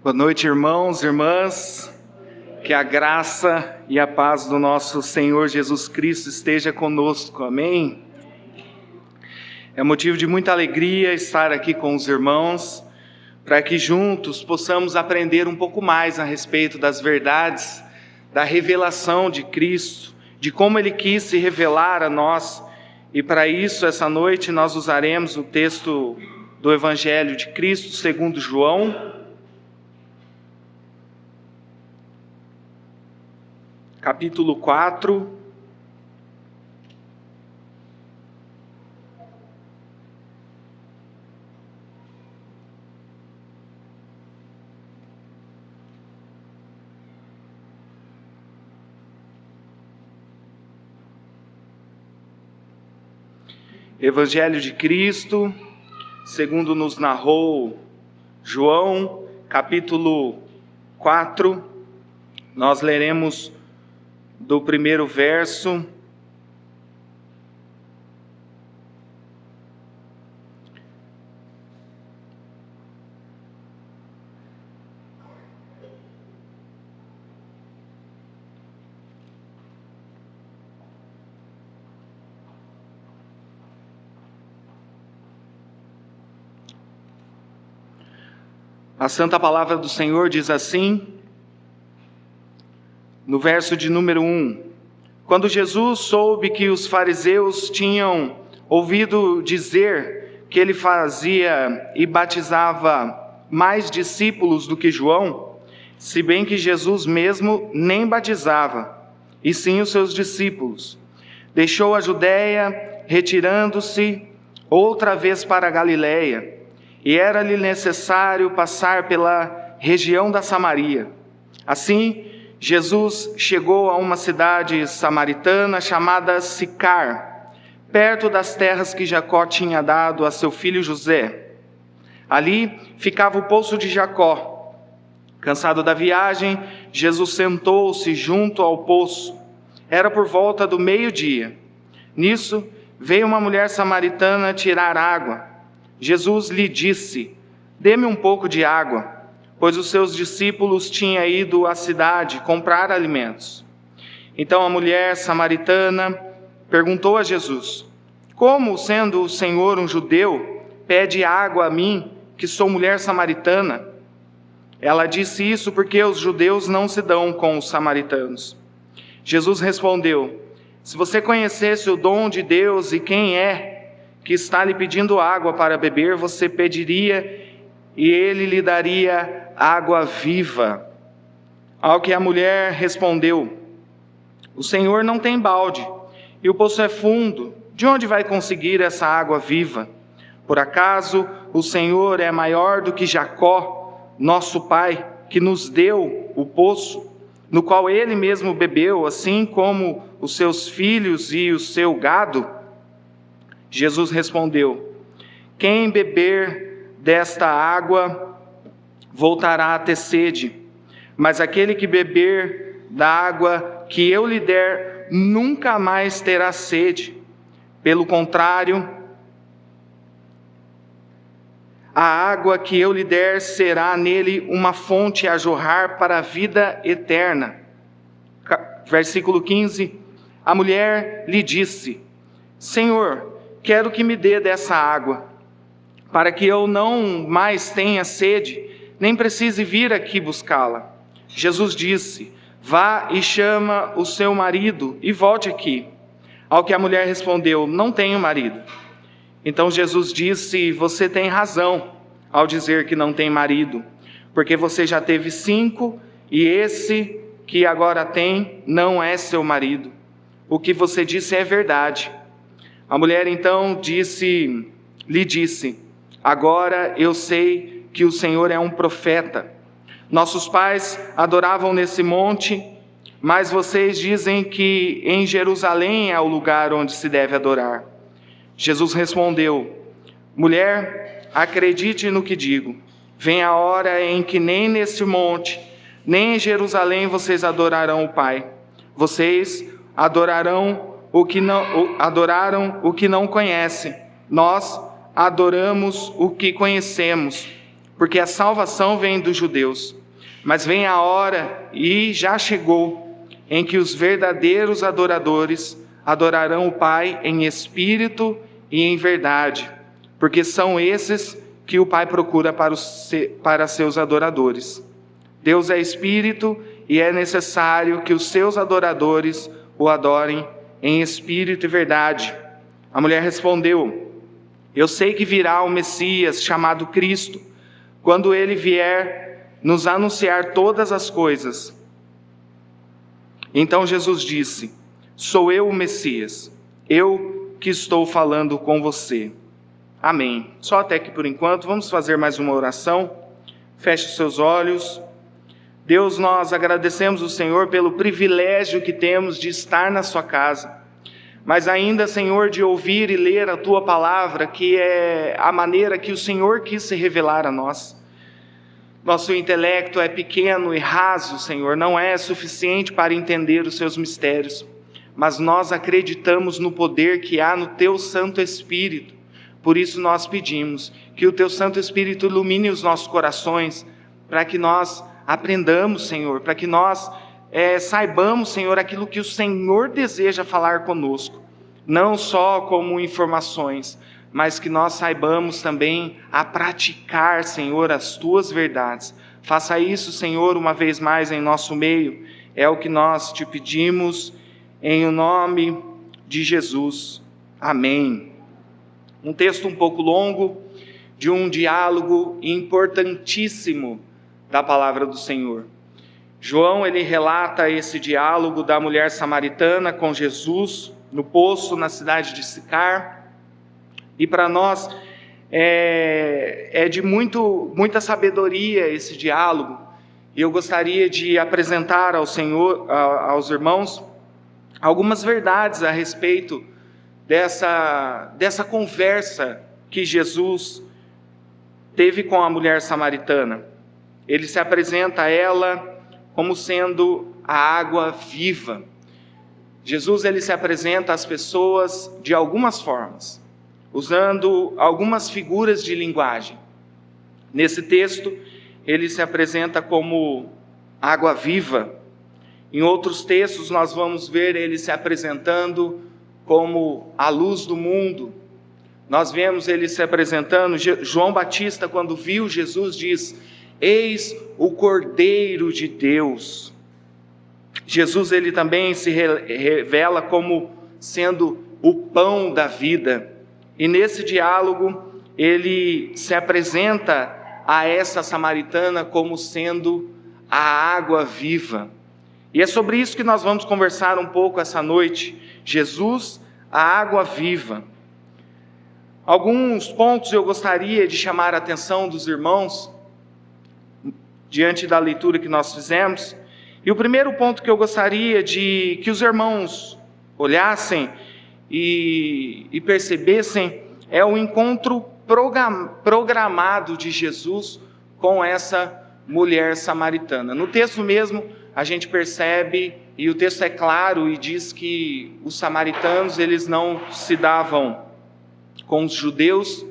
Boa noite, irmãos, irmãs. Que a graça e a paz do nosso Senhor Jesus Cristo esteja conosco. Amém? É motivo de muita alegria estar aqui com os irmãos, para que juntos possamos aprender um pouco mais a respeito das verdades, da revelação de Cristo, de como Ele quis se revelar a nós. E para isso, essa noite, nós usaremos o texto do Evangelho de Cristo, segundo João, capítulo 4, Evangelho de Cristo, segundo nos narrou João, capítulo 4, nós leremos do primeiro verso A Santa Palavra do Senhor diz assim, no verso de número 1: Quando Jesus soube que os fariseus tinham ouvido dizer que ele fazia e batizava mais discípulos do que João, se bem que Jesus mesmo nem batizava, e sim os seus discípulos, deixou a Judéia, retirando-se outra vez para a Galiléia, e era-lhe necessário passar pela região da Samaria. Assim, Jesus chegou a uma cidade samaritana chamada Sicar, perto das terras que Jacó tinha dado a seu filho José. Ali ficava o poço de Jacó. Cansado da viagem, Jesus sentou-se junto ao poço. Era por volta do meio-dia. Nisso, veio uma mulher samaritana tirar água. Jesus lhe disse: "Dê-me um pouco de água", pois os seus discípulos tinham ido à cidade comprar alimentos. Então a mulher samaritana perguntou a Jesus: "Como, sendo o Senhor um judeu, pede água a mim, que sou mulher samaritana?" Ela disse isso porque os judeus não se dão com os samaritanos. Jesus respondeu: "Se você conhecesse o dom de Deus e quem é que está lhe pedindo água para beber, você pediria e ele lhe daria água viva." Ao que a mulher respondeu: "O Senhor não tem balde, e o poço é fundo. De onde vai conseguir essa água viva? Por acaso o Senhor é maior do que Jacó, nosso pai, que nos deu o poço, no qual ele mesmo bebeu, assim como os seus filhos e o seu gado?" Jesus respondeu: "Quem beber desta água voltará a ter sede, mas aquele que beber da água que eu lhe der nunca mais terá sede. Pelo contrário, a água que eu lhe der será nele uma fonte a jorrar para a vida eterna." Versículo 15: A mulher lhe disse: "Senhor, quero que me dê dessa água, para que eu não mais tenha sede, nem precise vir aqui buscá-la." Jesus disse: "Vá e chama o seu marido e volte aqui." Ao que a mulher respondeu: "Não tenho marido." Então Jesus disse: "Você tem razão ao dizer que não tem marido, porque você já teve 5 e esse que agora tem não é seu marido. O que você disse é verdade." A mulher então lhe disse: "Agora eu sei que o Senhor é um profeta. Nossos pais adoravam nesse monte, mas vocês dizem que em Jerusalém é o lugar onde se deve adorar." Jesus respondeu: "Mulher, acredite no que digo. Vem a hora em que nem nesse monte, nem em Jerusalém vocês adorarão o Pai. Vocês adoraram o que não conhecem. Nós adoramos o que conhecemos, porque a salvação vem dos judeus. Mas vem a hora, e já chegou, em que os verdadeiros adoradores adorarão o Pai em espírito e em verdade, porque são esses que o Pai procura para seus adoradores. Deus é espírito e é necessário que os seus adoradores o adorem em espírito e verdade. A mulher respondeu: eu sei que virá o Messias, chamado Cristo. Quando ele vier nos anunciar todas as coisas. Então Jesus disse: sou eu o Messias, eu que estou falando com você. Amém. Só até aqui por enquanto. Vamos fazer mais uma oração. Feche os seus olhos. Deus, nós agradecemos o Senhor pelo privilégio que temos de estar na sua casa, mas ainda, Senhor, de ouvir e ler a tua palavra, que é a maneira que o Senhor quis se revelar a nós. Nosso intelecto é pequeno e raso, Senhor, não é suficiente para entender os seus mistérios, mas nós acreditamos no poder que há no teu Santo Espírito. Por isso nós pedimos que o teu Santo Espírito ilumine os nossos corações, para que nós aprendamos, Senhor, para que nós saibamos, Senhor, aquilo que o Senhor deseja falar conosco, não só como informações, mas que nós saibamos também a praticar, Senhor, as tuas verdades. Faça isso, Senhor, uma vez mais em nosso meio, é o que nós te pedimos, em o nome de Jesus. Amém. Um texto um pouco longo, de um diálogo importantíssimo da palavra do Senhor. João, ele relata esse diálogo da mulher samaritana com Jesus no poço na cidade de Sicar, e para nós é de muita sabedoria esse diálogo, e eu gostaria de apresentar ao Senhor, aos irmãos, algumas verdades a respeito dessa conversa que Jesus teve com a mulher samaritana. Ele se apresenta a ela como sendo a água viva. Jesus, ele se apresenta às pessoas de algumas formas, usando algumas figuras de linguagem. Nesse texto, ele se apresenta como água viva. Em outros textos, nós vamos ver ele se apresentando como a luz do mundo. Nós vemos ele se apresentando, João Batista, quando viu Jesus, diz: eis o Cordeiro de Deus. Jesus, ele também se revela como sendo o pão da vida. E nesse diálogo, ele se apresenta a essa samaritana como sendo a água viva. E é sobre isso que nós vamos conversar um pouco essa noite. Jesus, a água viva. Alguns pontos eu gostaria de chamar a atenção dos irmãos, diante da leitura que nós fizemos. E o primeiro ponto que eu gostaria de que os irmãos olhassem e percebessem é o encontro programado de Jesus com essa mulher samaritana. No texto mesmo, a gente percebe, e o texto é claro e diz que os samaritanos, eles não se davam com os judeus,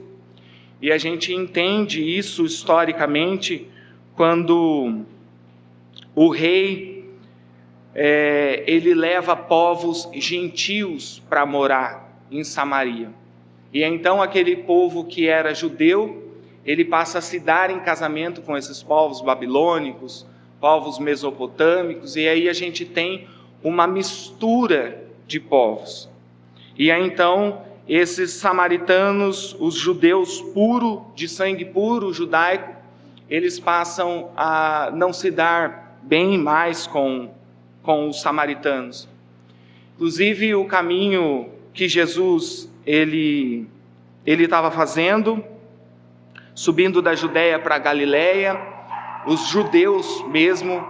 e a gente entende isso historicamente quando o rei ele leva povos gentios para morar em Samaria. E então aquele povo que era judeu, ele passa a se dar em casamento com esses povos babilônicos, povos mesopotâmicos, e aí a gente tem uma mistura de povos. E aí então esses samaritanos, os judeus de sangue puro judaico, eles passam a não se dar bem mais com os samaritanos. Inclusive o caminho que Jesus ele estava fazendo, subindo da Judéia para a Galileia, os judeus mesmo,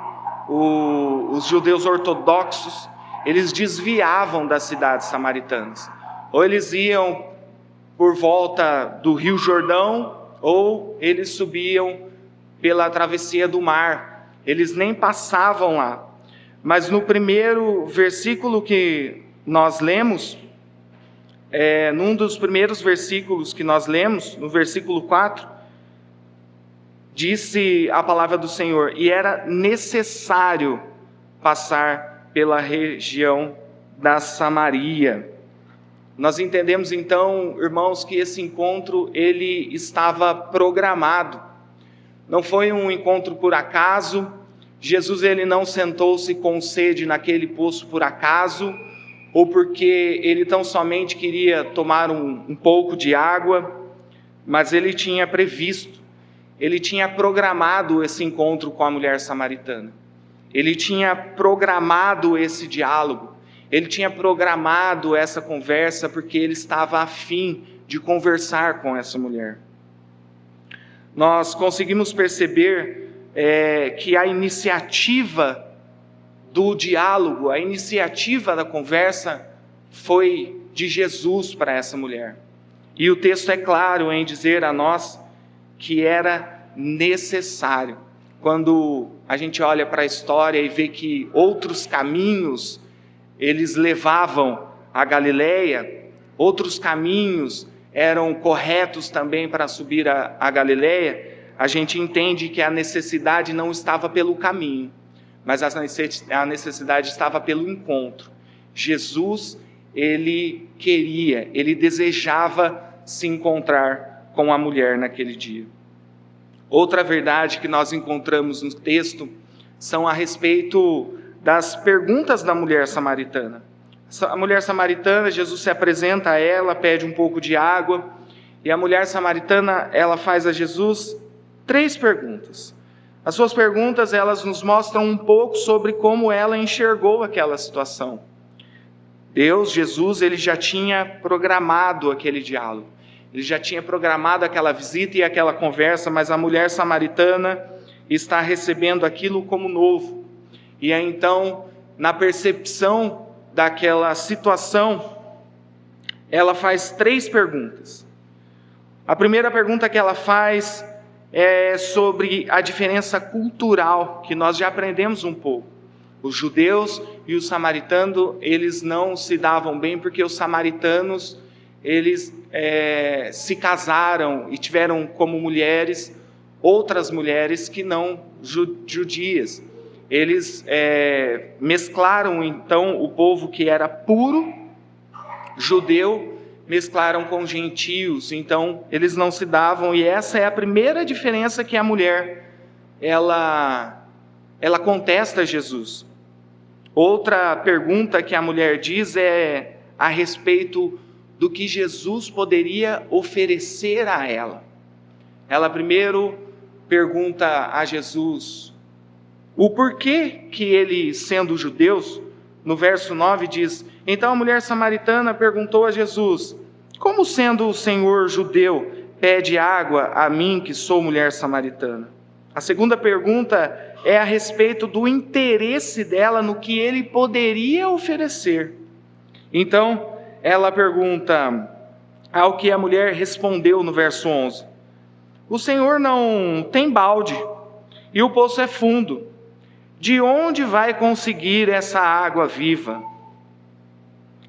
os judeus ortodoxos, eles desviavam das cidades samaritanas. Ou eles iam por volta do Rio Jordão, ou eles subiam pela travessia do mar. Eles nem passavam lá. Mas no primeiro versículo que nós lemos, num dos primeiros versículos que nós lemos, no versículo 4, Disse a palavra do Senhor, e era necessário passar pela região da Samaria. Nós entendemos então, irmãos, que esse encontro ele estava programado. Não foi um encontro por acaso. Jesus ele não sentou-se com sede naquele poço por acaso, ou porque ele tão somente queria tomar um pouco de água, mas ele tinha previsto, ele tinha programado esse encontro com a mulher samaritana. Ele tinha programado esse diálogo, ele tinha programado essa conversa porque ele estava a fim de conversar com essa mulher. Nós conseguimos perceber que a iniciativa do diálogo, a iniciativa da conversa foi de Jesus para essa mulher. E o texto é claro em dizer a nós que era necessário. Quando a gente olha para a história e vê que outros caminhos eles levavam a Galileia, outros caminhos eram corretos também para subir a Galileia, a gente entende que a necessidade não estava pelo caminho, mas a necessidade estava pelo encontro. Jesus, ele queria, ele desejava se encontrar com a mulher naquele dia. Outra verdade que nós encontramos no texto são a respeito das perguntas da mulher samaritana. A mulher samaritana, Jesus se apresenta a ela, pede um pouco de água, e a mulher samaritana, ela faz a Jesus 3 perguntas. As suas perguntas, elas nos mostram um pouco sobre como ela enxergou aquela situação. Deus, Jesus, ele já tinha programado aquele diálogo. Ele já tinha programado aquela visita e aquela conversa, mas a mulher samaritana está recebendo aquilo como novo. E aí, então, na percepção daquela situação, ela faz 3 perguntas. A primeira pergunta que ela faz é sobre a diferença cultural, que nós já aprendemos um pouco. Os judeus e os samaritanos, eles não se davam bem, porque os samaritanos, eles se casaram e tiveram como mulheres outras mulheres que não judias. Eles mesclaram então o povo que era puro, judeu, mesclaram com gentios, então eles não se davam, e essa é a primeira diferença que a mulher, ela contesta a Jesus. Outra pergunta que a mulher diz é a respeito do que Jesus poderia oferecer a ela. Ela primeiro pergunta a Jesus o porquê que ele, sendo judeus, no verso 9 diz: então a mulher samaritana perguntou a Jesus: como sendo o Senhor judeu, pede água a mim que sou mulher samaritana? A segunda pergunta é a respeito do interesse dela no que ele poderia oferecer. Então, ela pergunta, ao que a mulher respondeu no verso 11: o Senhor não tem balde, e o poço é fundo. De onde vai conseguir essa água viva?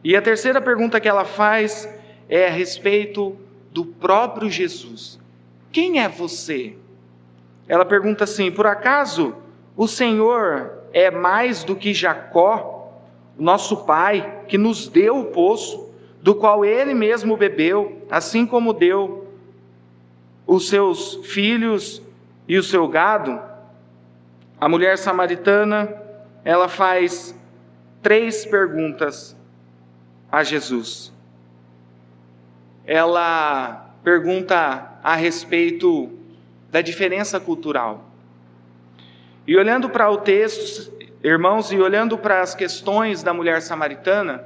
E a terceira pergunta que ela faz é a respeito do próprio Jesus. Quem é você? Ela pergunta assim: por acaso o Senhor é mais do que Jacó, nosso pai, que nos deu o poço, do qual ele mesmo bebeu, assim como deu os seus filhos e o seu gado? A mulher samaritana, ela faz 3 perguntas a Jesus. Ela pergunta a respeito da diferença cultural. E olhando para o texto, irmãos, e olhando para as questões da mulher samaritana,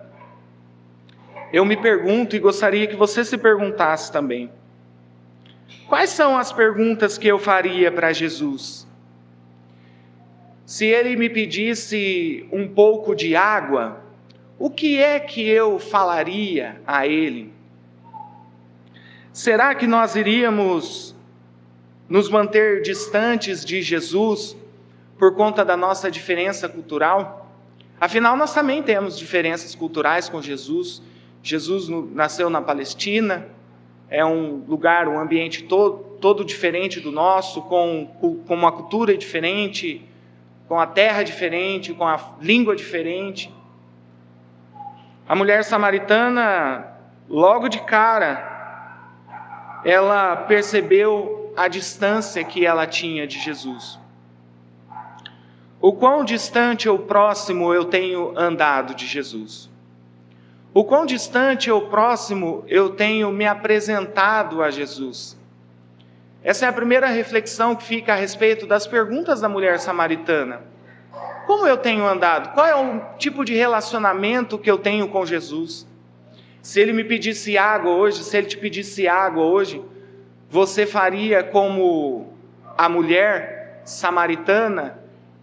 eu me pergunto, e gostaria que você se perguntasse também: quais são as perguntas que eu faria para Jesus? Se ele me pedisse um pouco de água, o que é que eu falaria a ele? Será que nós iríamos nos manter distantes de Jesus por conta da nossa diferença cultural? Afinal, nós também temos diferenças culturais com Jesus. Jesus nasceu na Palestina, é um lugar, um ambiente todo todo diferente do nosso, com uma cultura diferente, com a terra diferente, com a língua diferente. A mulher samaritana, logo de cara, ela percebeu a distância que ela tinha de Jesus. O quão distante ou próximo eu tenho andado de Jesus? O quão distante ou próximo eu tenho me apresentado a Jesus? Essa é a primeira reflexão que fica a respeito das perguntas da mulher samaritana. Como eu tenho andado? Qual é o tipo de relacionamento que eu tenho com Jesus? Se ele me pedisse água hoje, se ele te pedisse água hoje, você faria como a mulher samaritana,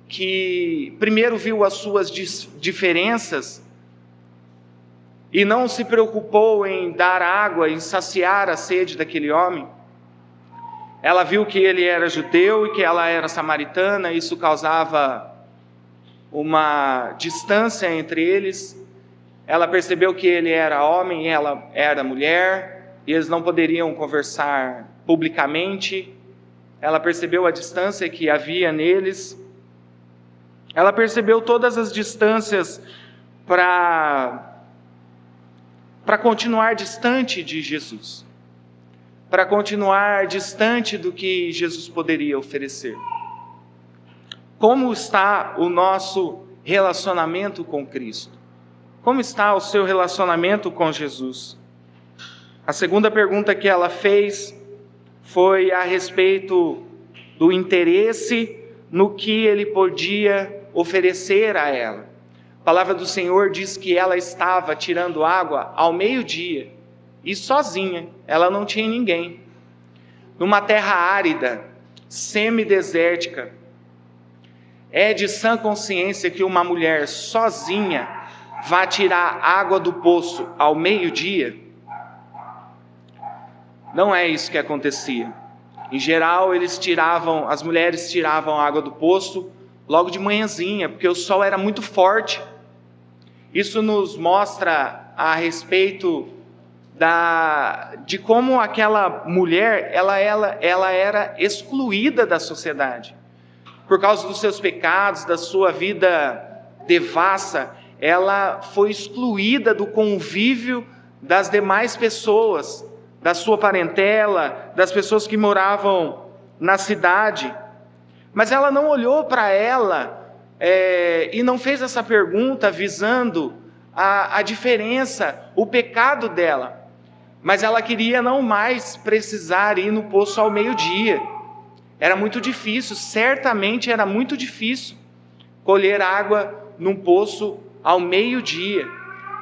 que primeiro viu as suas diferenças e não se preocupou em dar água, em saciar a sede daquele homem? Ela viu que ele era judeu e que ela era samaritana, isso causava uma distância entre eles. Ela percebeu que ele era homem e ela era mulher, e eles não poderiam conversar publicamente. Ela percebeu a distância que havia neles. Ela percebeu todas as distâncias para continuar distante de Jesus, para continuar distante do que Jesus poderia oferecer. Como está o nosso relacionamento com Cristo? Como está o seu relacionamento com Jesus? A segunda pergunta que ela fez foi a respeito do interesse no que ele podia oferecer a ela. A palavra do Senhor diz que ela estava tirando água ao meio-dia e sozinha, ela não tinha ninguém. Numa terra árida, semidesértica, é de sã consciência que uma mulher sozinha vá tirar água do poço ao meio-dia? Não é isso que acontecia. Em geral, as mulheres tiravam água do poço logo de manhãzinha, porque o sol era muito forte. Isso nos mostra a respeito de como aquela mulher ela era excluída da sociedade. Por causa dos seus pecados, da sua vida devassa, ela foi excluída do convívio das demais pessoas, da sua parentela, das pessoas que moravam na cidade. Mas ela não olhou para ela e não fez essa pergunta visando a diferença, o pecado dela. Mas ela queria não mais precisar ir no poço ao meio-dia. Era muito difícil, certamente era muito difícil colher água num poço ao meio-dia,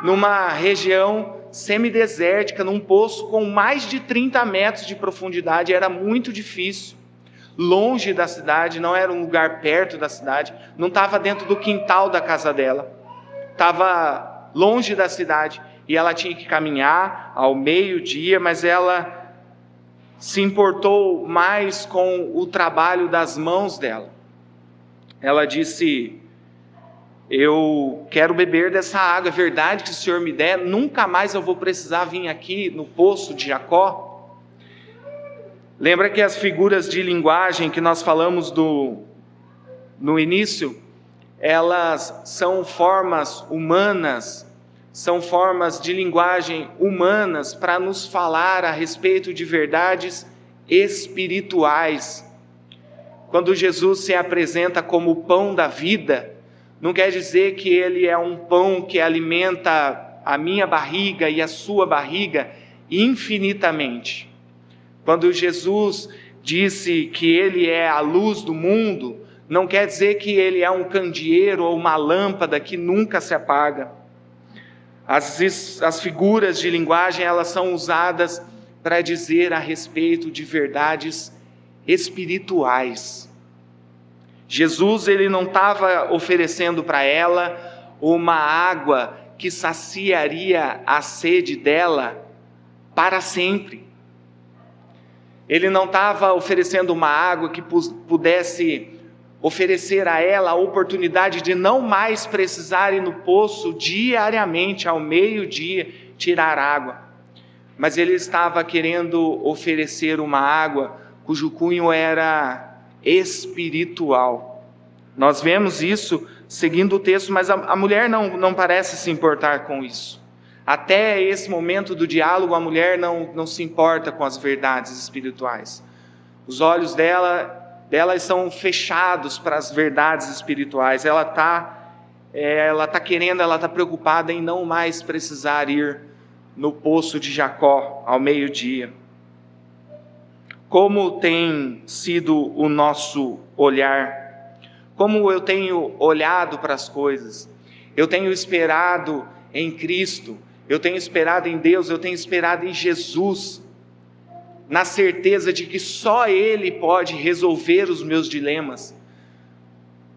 numa região semidesértica, num poço com mais de 30 metros de profundidade. Era muito difícil. Longe da cidade, não era um lugar perto da cidade, não estava dentro do quintal da casa dela, estava longe da cidade, e ela tinha que caminhar ao meio-dia, mas ela se importou mais com o trabalho das mãos dela. Ela disse: eu quero beber dessa água, é verdade que o Senhor me der, nunca mais eu vou precisar vir aqui no poço de Jacó. Lembra que as figuras de linguagem que nós falamos no início, elas são formas humanas, são formas de linguagem humanas para nos falar a respeito de verdades espirituais. Quando Jesus se apresenta como o pão da vida, não quer dizer que ele é um pão que alimenta a minha barriga e a sua barriga infinitamente. Quando Jesus disse que ele é a luz do mundo, não quer dizer que ele é um candeeiro ou uma lâmpada que nunca se apaga. As figuras de linguagem, elas são usadas para dizer a respeito de verdades espirituais. Jesus, ele não estava oferecendo para ela uma água que saciaria a sede dela para sempre. Ele não estava oferecendo uma água que pudesse oferecer a ela a oportunidade de não mais precisar ir no poço diariamente, ao meio-dia, tirar água. Mas ele estava querendo oferecer uma água cujo cunho era espiritual. Nós vemos isso seguindo o texto, mas a mulher não parece se importar com isso. Até esse momento do diálogo, a mulher não se importa com as verdades espirituais. Os olhos dela estão fechados para as verdades espirituais. Ela está querendo, ela está preocupada em não mais precisar ir no poço de Jacó ao meio-dia. Como tem sido o nosso olhar? Como eu tenho olhado para as coisas? Eu tenho esperado em Cristo, eu tenho esperado em Deus, eu tenho esperado em Jesus, na certeza de que só Ele pode resolver os meus dilemas,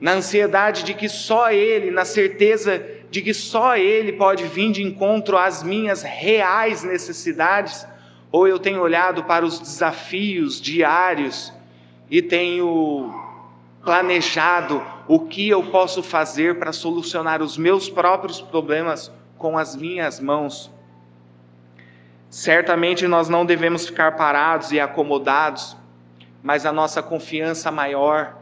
na ansiedade de que só Ele, na certeza de que só Ele pode vir de encontro às minhas reais necessidades, ou eu tenho olhado para os desafios diários e tenho planejado o que eu posso fazer para solucionar os meus próprios problemas com as minhas mãos. Certamente nós não devemos ficar parados e acomodados, mas a nossa confiança maior,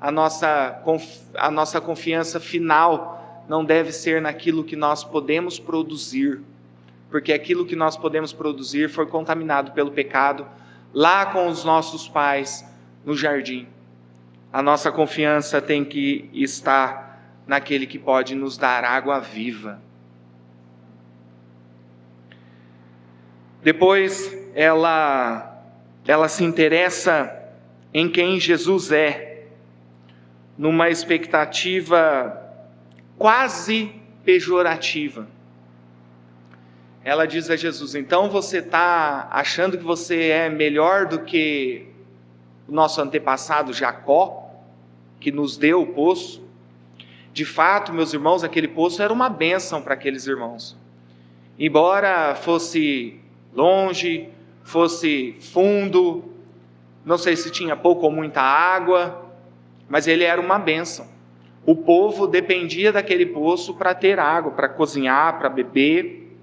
a nossa confiança final não deve ser naquilo que nós podemos produzir, porque aquilo que nós podemos produzir foi contaminado pelo pecado lá com os nossos pais no jardim. A nossa confiança tem que estar naquele que pode nos dar água viva. Depois ela se interessa em quem Jesus é, numa expectativa quase pejorativa. Ela diz a Jesus: então você está achando que você é melhor do que o nosso antepassado Jacó, que nos deu o poço? De fato, meus irmãos, aquele poço era uma bênção para aqueles irmãos. Embora fosse longe, fosse fundo, não sei se tinha pouco ou muita água, mas ele era uma bênção. O povo dependia daquele poço para ter água, para cozinhar, para beber.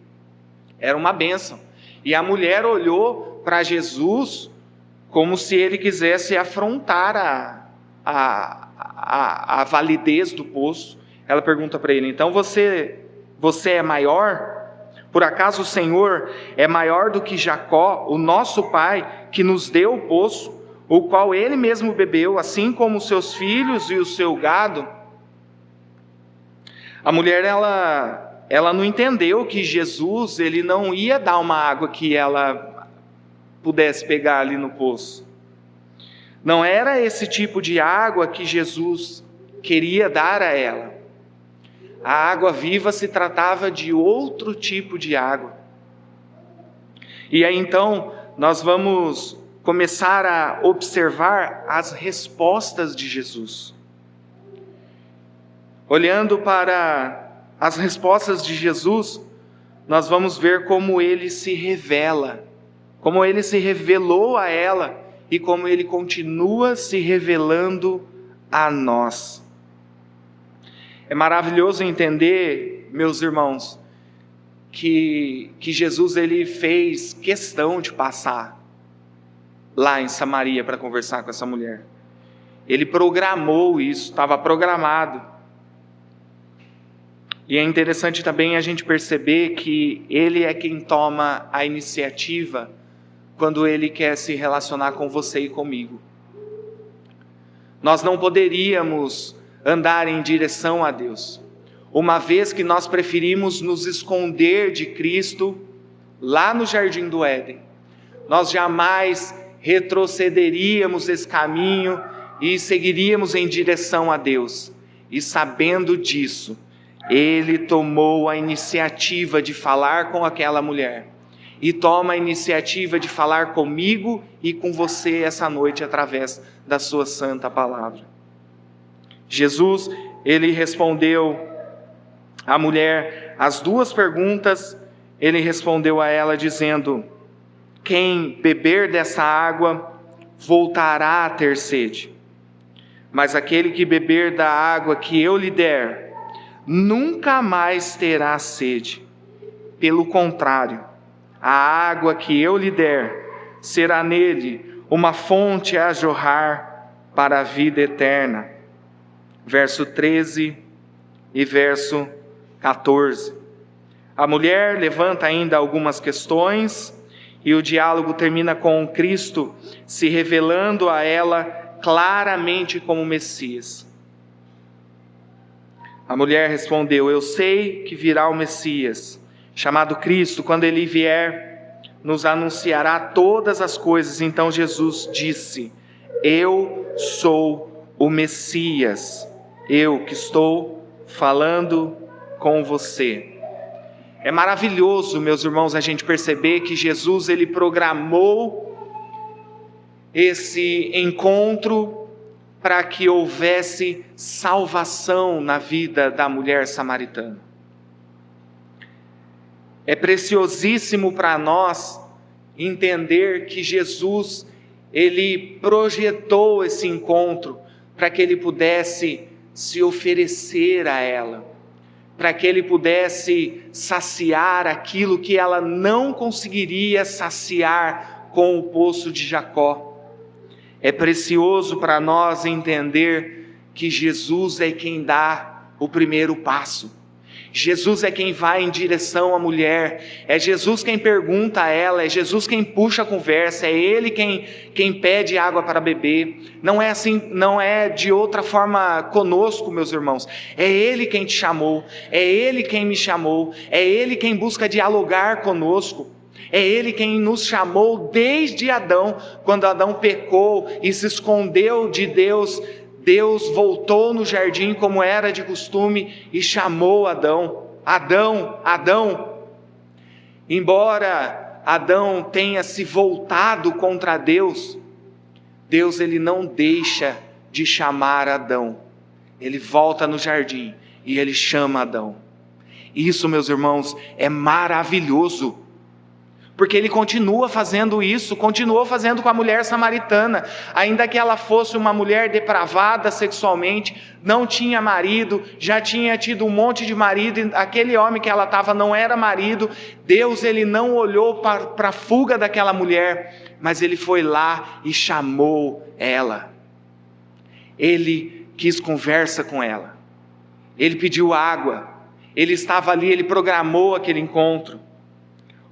Era uma bênção. E a mulher olhou para Jesus como se ele quisesse afrontar a validez do poço. Ela pergunta para ele: então você é maior? Por acaso o Senhor é maior do que Jacó, o nosso pai, que nos deu o poço, o qual ele mesmo bebeu, assim como os seus filhos e o seu gado? A mulher, ela não entendeu que Jesus, ele não ia dar uma água que ela pudesse pegar ali no poço. Não era esse tipo de água que Jesus queria dar a ela. A água viva se tratava de outro tipo de água. E aí então nós vamos começar a observar as respostas de Jesus. Olhando para as respostas de Jesus, nós vamos ver como ele se revela, como ele se revelou a ela e como ele continua se revelando a nós. É maravilhoso entender, meus irmãos, que Jesus ele fez questão de passar lá em Samaria para conversar com essa mulher. Ele programou isso, estava programado. E é interessante também a gente perceber que ele é quem toma a iniciativa quando ele quer se relacionar com você e comigo. Nós não poderíamos andar em direção a Deus, uma vez que nós preferimos nos esconder de Cristo lá no Jardim do Éden. Nós jamais retrocederíamos esse caminho e seguiríamos em direção a Deus. E sabendo disso, ele tomou a iniciativa de falar com aquela mulher e toma a iniciativa de falar comigo e com você essa noite através da sua santa palavra. Jesus, ele respondeu à mulher as duas perguntas. Ele respondeu a ela dizendo: quem beber dessa água voltará a ter sede, mas aquele que beber da água que eu lhe der nunca mais terá sede. Pelo contrário, a água que eu lhe der será nele uma fonte a jorrar para a vida eterna. Verso 13 e verso 14. A mulher levanta ainda algumas questões e o diálogo termina com Cristo se revelando a ela claramente como Messias. A mulher respondeu: eu sei que virá o Messias, chamado Cristo. Quando ele vier, nos anunciará todas as coisas. Então Jesus disse: eu sou o Messias, eu que estou falando com você. É maravilhoso, meus irmãos, a gente perceber que Jesus, ele programou esse encontro para que houvesse salvação na vida da mulher samaritana. É preciosíssimo para nós entender que Jesus, ele projetou esse encontro para que ele pudesse se oferecer a ela, para que ele pudesse saciar aquilo que ela não conseguiria saciar com o poço de Jacó. É precioso para nós entender que Jesus é quem dá o primeiro passo. Jesus é quem vai em direção à mulher, é Jesus quem pergunta a ela, é Jesus quem puxa a conversa, é Ele quem pede água para beber. Não é assim, não é de outra forma conosco, meus irmãos. É Ele quem te chamou, é Ele quem me chamou, é Ele quem busca dialogar conosco. É Ele quem nos chamou desde Adão, quando Adão pecou e se escondeu de Deus. Deus voltou no jardim como era de costume e chamou Adão. Adão, Adão. Embora Adão tenha se voltado contra Deus, Deus ele não deixa de chamar Adão. Ele volta no jardim e ele chama Adão. Isso, meus irmãos, é maravilhoso. Porque ele continua fazendo isso, continuou fazendo com a mulher samaritana, ainda que ela fosse uma mulher depravada sexualmente, não tinha marido, já tinha tido um monte de marido, e aquele homem que ela estava não era marido. Deus ele não olhou para a fuga daquela mulher, mas ele foi lá e chamou ela. Ele quis conversa com ela, ele pediu água, ele estava ali, ele programou aquele encontro.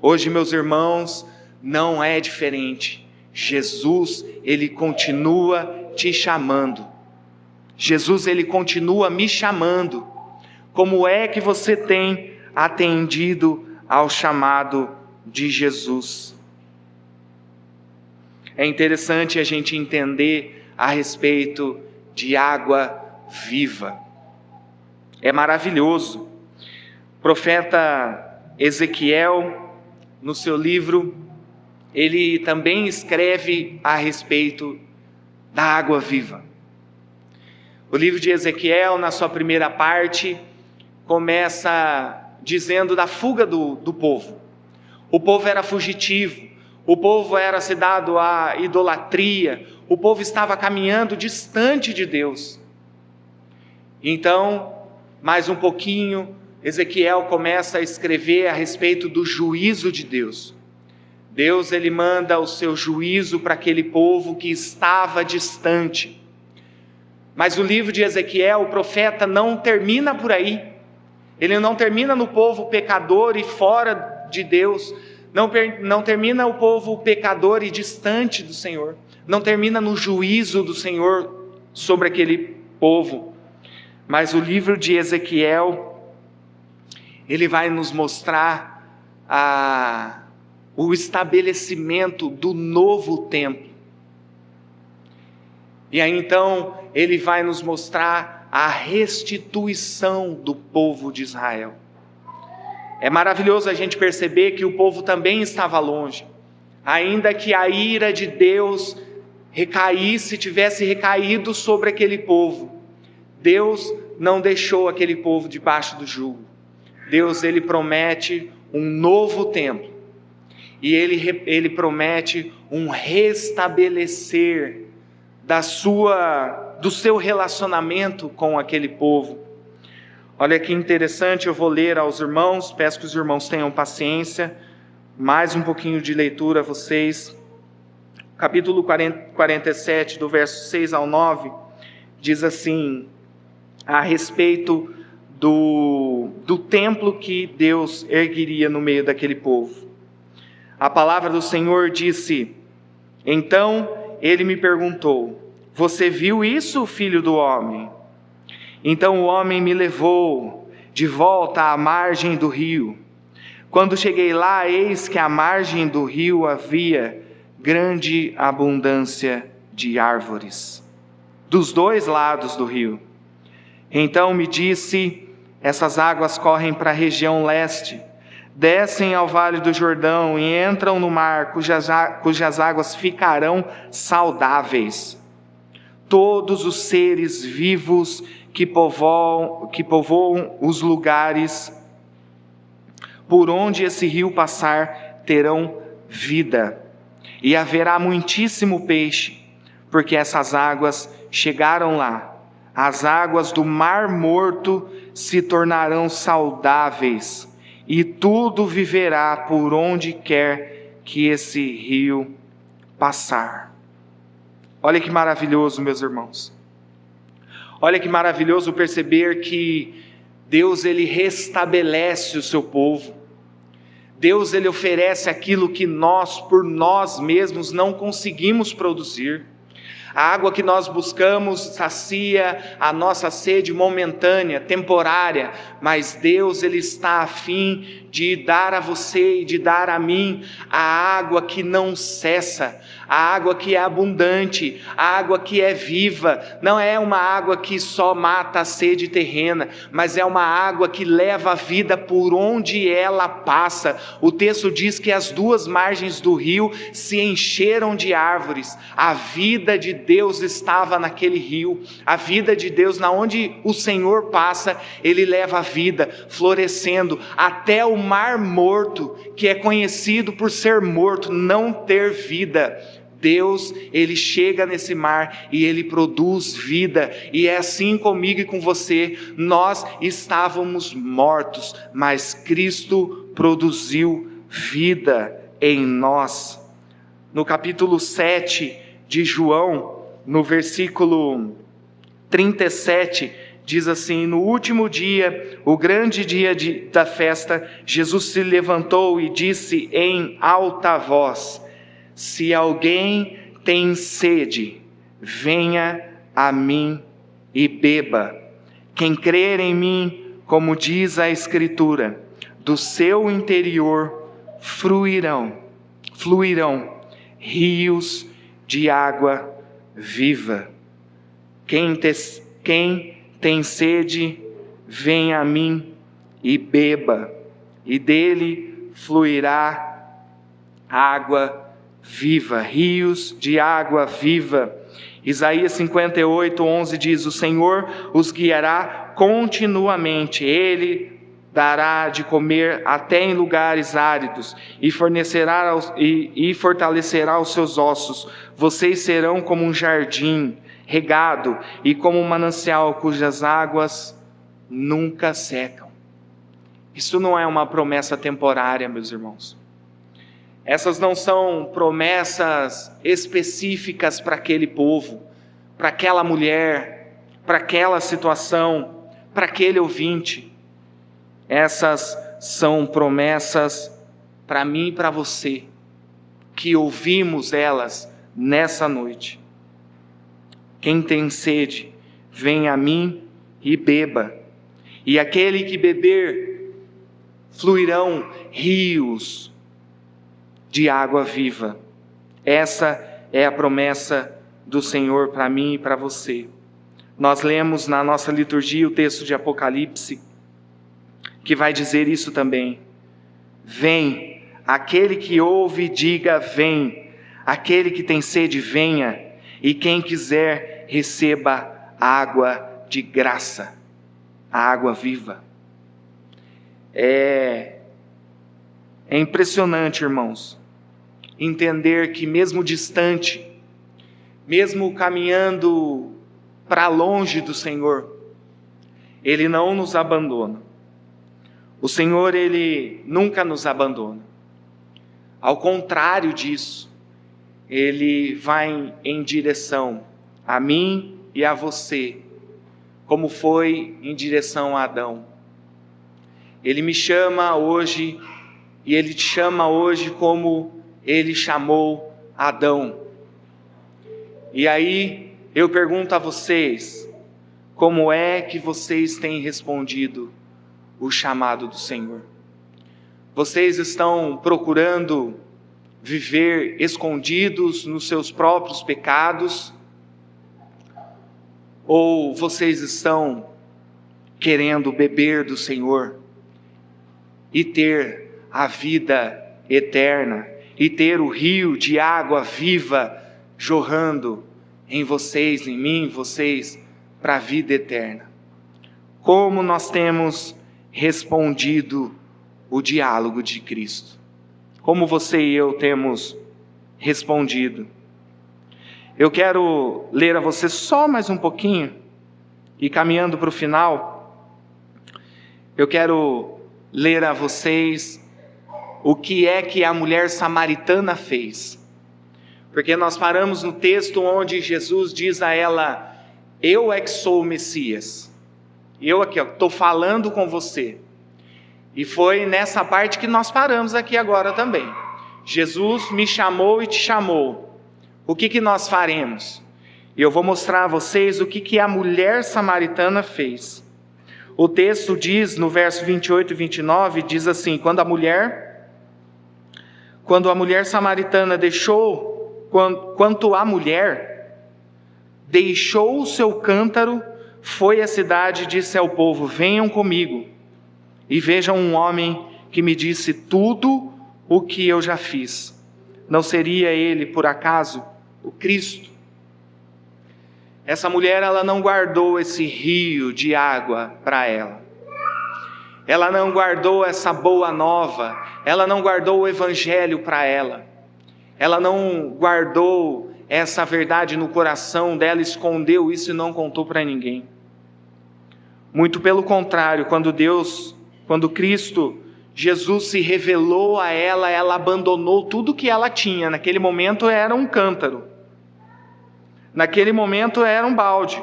Hoje, meus irmãos, não é diferente. Jesus, ele continua te chamando. Jesus, ele continua me chamando. Como é que você tem atendido ao chamado de Jesus? É interessante a gente entender a respeito de água viva. É maravilhoso. O profeta Ezequiel, no seu livro, ele também escreve a respeito da água viva. O livro de Ezequiel, na sua primeira parte, começa dizendo da fuga do povo. O povo era fugitivo, o povo era se dado à idolatria, o povo estava caminhando distante de Deus. Então, mais um pouquinho, Ezequiel começa a escrever a respeito do juízo de Deus. Deus ele manda o seu juízo para aquele povo que estava distante. Mas o livro de Ezequiel, o profeta, não termina por aí. Ele não termina no povo pecador e fora de Deus. Não termina o povo pecador e distante do Senhor. Não termina no juízo do Senhor sobre aquele povo. Mas o livro de Ezequiel, ele vai nos mostrar o estabelecimento do novo templo. E aí então ele vai nos mostrar a restituição do povo de Israel. É maravilhoso a gente perceber que o povo também estava longe. Ainda que a ira de Deus tivesse recaído sobre aquele povo, Deus não deixou aquele povo debaixo do jugo. Deus ele promete um novo templo e ele promete um restabelecer do seu relacionamento com aquele povo. Olha que interessante, eu vou ler aos irmãos, peço que os irmãos tenham paciência, mais um pouquinho de leitura a vocês. capítulo 47, do verso 6 ao 9, diz assim, a respeito do templo que Deus ergueria no meio daquele povo. A palavra do Senhor disse: então ele me perguntou: você viu isso, filho do homem? Então o homem me levou de volta à margem do rio. Quando cheguei lá, eis que à margem do rio havia grande abundância de árvores, dos dois lados do rio. Então me disse: essas águas correm para a região leste, descem ao vale do Jordão e entram no mar, cujas águas ficarão saudáveis. Todos os seres vivos que povoam os lugares por onde esse rio passar terão vida, e haverá muitíssimo peixe, porque essas águas chegaram lá. As águas do Mar Morto se tornarão saudáveis, e tudo viverá por onde quer que esse rio passar. Olha que maravilhoso, meus irmãos. Olha que maravilhoso perceber que Deus, ele restabelece o seu povo. Deus, ele oferece aquilo que nós, por nós mesmos, não conseguimos produzir. A água que nós buscamos sacia a nossa sede momentânea, temporária, mas Deus, ele está a fim de dar a você e de dar a mim a água que não cessa, a água que é abundante, a água que é viva. Não é uma água que só mata a sede terrena, mas é uma água que leva a vida por onde ela passa. O texto diz que as duas margens do rio se encheram de árvores. A vida de Deus estava naquele rio, a vida de Deus, na onde o Senhor passa, ele leva a vida, florescendo até o Mar Morto, que é conhecido por ser morto, não ter vida. Deus, ele chega nesse mar e ele produz vida, e é assim comigo e com você. Nós estávamos mortos, mas Cristo produziu vida em nós. No capítulo 7 de João, no versículo 37, diz assim: no último dia, o grande dia da festa, Jesus se levantou e disse em alta voz: se alguém tem sede, venha a mim e beba. Quem crer em mim, como diz a Escritura, do seu interior fluirão rios de água viva. Quem tem sede, venha a mim e beba, e dele fluirá água viva, rios de água viva. Isaías 58:11 diz: o Senhor os guiará continuamente, ele dará de comer até em lugares áridos, e fortalecerá os seus ossos. Vocês serão como um jardim regado e como um manancial cujas águas nunca secam. Isso não é uma promessa temporária, meus irmãos. Essas não são promessas específicas para aquele povo, para aquela mulher, para aquela situação, para aquele ouvinte. Essas são promessas para mim e para você, que ouvimos elas nessa noite. Quem tem sede, venha a mim e beba, e aquele que beber, fluirão rios de água viva. Essa é a promessa do Senhor para mim e para você. Nós lemos na nossa liturgia o texto de Apocalipse, que vai dizer isso também. Vem, aquele que ouve, diga vem. Aquele que tem sede, venha. E quem quiser, receba água de graça, a água viva. É impressionante, irmãos, entender que mesmo distante, mesmo caminhando para longe do Senhor, Ele não nos abandona. O Senhor, Ele nunca nos abandona. Ao contrário disso, ele vai em direção a mim e a você, como foi em direção a Adão. Ele me chama hoje, e ele te chama hoje como ele chamou Adão. E aí eu pergunto a vocês, como é que vocês têm respondido o chamado do Senhor? Vocês estão procurando viver escondidos nos seus próprios pecados? Ou vocês estão querendo beber do Senhor e ter a vida eterna, e ter o rio de água viva jorrando em vocês, em mim, em vocês, para a vida eterna? Como nós temos respondido o diálogo de Cristo? Como você e eu temos respondido? Eu quero ler a você só mais um pouquinho, e caminhando para o final, eu quero ler a vocês o que é que a mulher samaritana fez. Porque nós paramos no texto onde Jesus diz a ela: eu é que sou o Messias, eu aqui estou falando com você. E foi nessa parte que nós paramos aqui agora também. Jesus me chamou e te chamou. O que nós faremos? E eu vou mostrar a vocês o que a mulher samaritana fez. O texto diz, no verso 28 e 29, diz assim: quando a mulher samaritana quanto a mulher deixou o seu cântaro, foi à cidade e disse ao povo: venham comigo e vejam um homem que me disse tudo o que eu já fiz. Não seria ele, por acaso, o Cristo? Essa mulher, ela não guardou esse rio de água para ela. Ela não guardou essa boa nova. Ela não guardou o evangelho para ela. Ela não guardou essa verdade no coração dela, escondeu isso e não contou para ninguém. Muito pelo contrário, quando Cristo, Jesus se revelou a ela, ela abandonou tudo que ela tinha. Naquele momento era um cântaro. Naquele momento era um balde.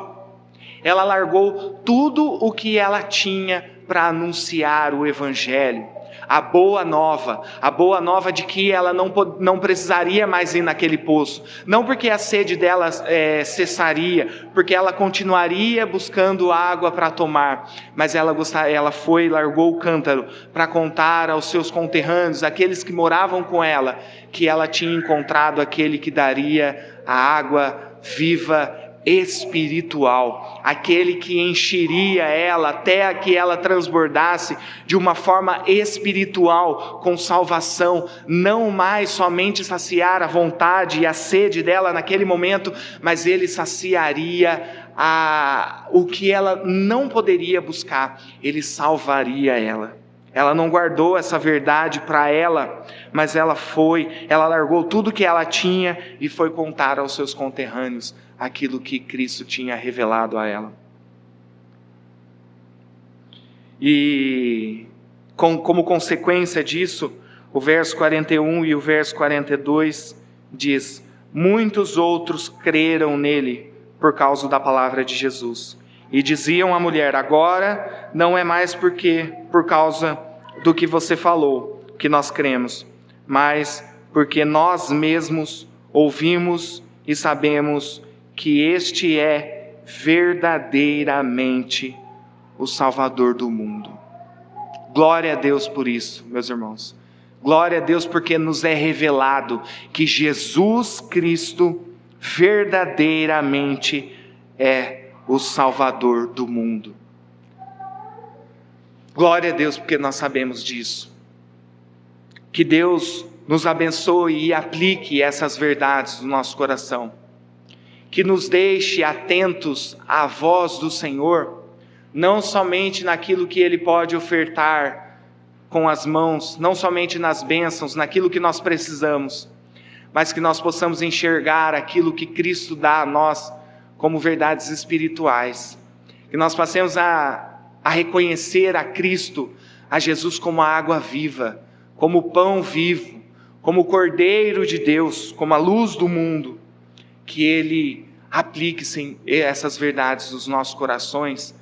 Ela largou tudo o que ela tinha para anunciar o evangelho. A boa nova de que ela não precisaria mais ir naquele poço. Não porque a sede dela cessaria, porque ela continuaria buscando água para tomar. Mas ela foi e largou o cântaro para contar aos seus conterrâneos, aqueles que moravam com ela, que ela tinha encontrado aquele que daria a água viva espiritual, aquele que encheria ela até que ela transbordasse de uma forma espiritual, com salvação, não mais somente saciar a vontade e a sede dela naquele momento, mas ele saciaria o que ela não poderia buscar, ele salvaria ela. Ela não guardou essa verdade para ela, mas ela largou tudo que ela tinha e foi contar aos seus conterrâneos aquilo que Cristo tinha revelado a ela. E como consequência disso, o verso 41 e o verso 42 diz: muitos outros creram nele por causa da palavra de Jesus. E diziam à mulher: agora não é mais por causa do que você falou que nós cremos, mas porque nós mesmos ouvimos e sabemos que este é verdadeiramente o Salvador do mundo. Glória a Deus por isso, meus irmãos. Glória a Deus porque nos é revelado que Jesus Cristo verdadeiramente é o Salvador do mundo. Glória a Deus porque nós sabemos disso. Que Deus nos abençoe e aplique essas verdades no nosso coração. Que nos deixe atentos à voz do Senhor, não somente naquilo que Ele pode ofertar com as mãos, não somente nas bênçãos, naquilo que nós precisamos, mas que nós possamos enxergar aquilo que Cristo dá a nós como verdades espirituais. Que nós passemos a reconhecer a Cristo, a Jesus como a água viva, como o pão vivo, como o Cordeiro de Deus, como a luz do mundo, que Ele aplique essas verdades nos nossos corações,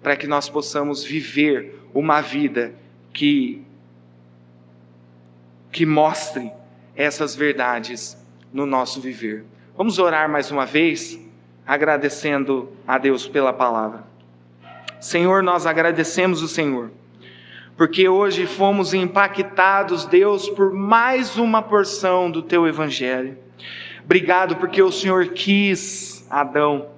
para que nós possamos viver uma vida que mostre essas verdades no nosso viver. Vamos orar mais uma vez, agradecendo a Deus pela palavra. Senhor, nós agradecemos o Senhor, porque hoje fomos impactados, Deus, por mais uma porção do Teu Evangelho. Obrigado porque o Senhor quis Adão.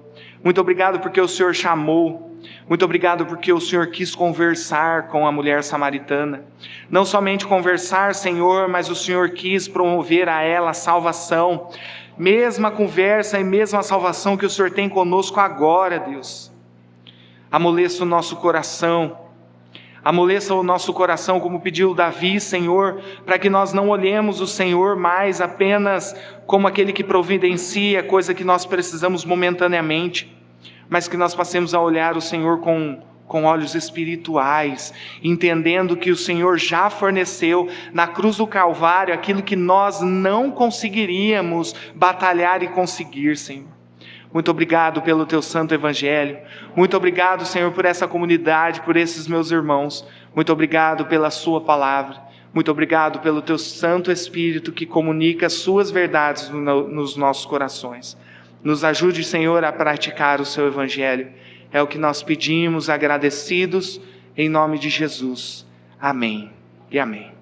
Muito obrigado porque o Senhor chamou. Muito obrigado porque o Senhor quis conversar com a mulher samaritana. Não somente conversar, Senhor, mas o Senhor quis promover a ela a salvação. Mesma conversa e mesma salvação que o Senhor tem conosco agora, Deus. Amoleça o nosso coração. Amoleça o nosso coração, como pediu Davi, Senhor, para que nós não olhemos o Senhor mais apenas como aquele que providencia coisa que nós precisamos momentaneamente, mas que nós passemos a olhar o Senhor com olhos espirituais, entendendo que o Senhor já forneceu na cruz do Calvário aquilo que nós não conseguiríamos batalhar e conseguir, Senhor. Muito obrigado pelo Teu santo Evangelho. Muito obrigado, Senhor, por essa comunidade, por esses meus irmãos. Muito obrigado pela Sua palavra. Muito obrigado pelo Teu Santo Espírito que comunica as Suas verdades nos nossos corações. Nos ajude, Senhor, a praticar o Seu Evangelho. É o que nós pedimos, agradecidos, em nome de Jesus. Amém e amém.